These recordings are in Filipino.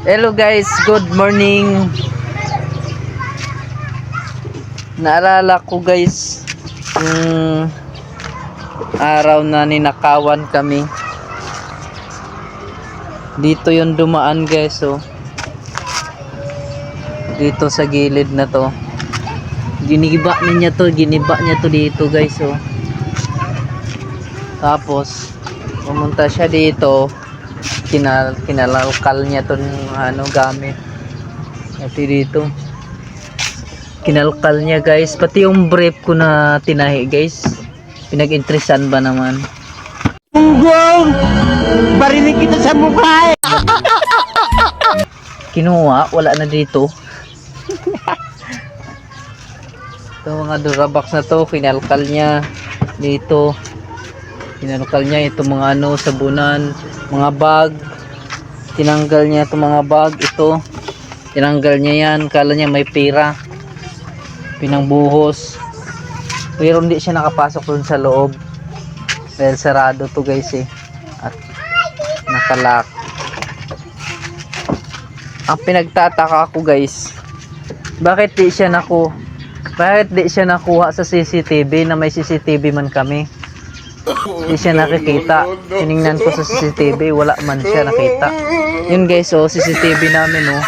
Hello guys, good morning. Naalala ko guys, yung araw na ninakawan kami. Dito yung dumaan guys, oh. Dito sa gilid na to. Giniba niya to dito guys, oh. Tapos pumunta siya dito. Kinalalkal niya to ng gamit. Ito dito. Kinalkal niya guys, pati yung brief ko na tinahi guys, pinag-interesan ba naman. Tunggong! Barinig kita sa mukha eh! Kinuha, wala na dito. Ito mga durabox na to, kinalkal niya dito. Kinalkal niya ito mga sabunan, mga bag. Tinanggal niya itong mga bag, ito. Tinanggal niya yan, kala niya may pera. Pinangbuhos, pero hindi siya nakapasok dun sa loob dahil sarado to guys eh, at nakalak. Ang pinagtataka ko guys, bakit di siya nakuha sa CCTV, na may CCTV man kami. Di siya nakikita. Tiningnan ko sa CCTV, wala man siya nakita. Yun guys, oh, CCTV namin, oh,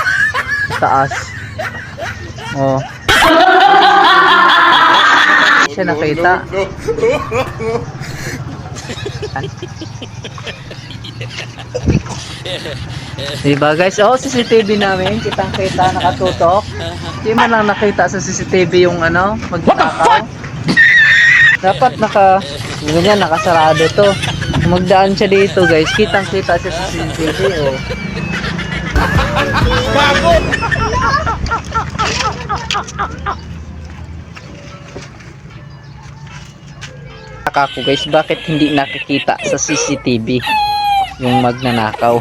taas, oh. Siya nakita. Diba guys, oh, CCTV namin, kitang kita, nakatutok. Di man lang nakita sa CCTV yung magnakaw. Dapat ganyan, nakasarado to. Magdaan siya dito guys, kitang kita siya sa CCTV, oh. Ako guys, bakit hindi nakikita sa CCTV yung magnanakaw?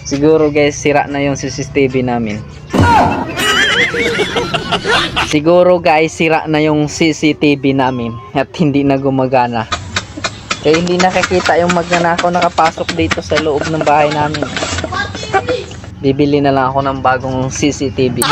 Siguro guys, sira na yung CCTV namin. Siguro guys, sira na yung CCTV namin at hindi na gumagana. Kaya hindi nakikita yung magnanakaw nakapasok dito sa loob ng bahay namin. Bibili na lang ako ng bagong CCTV.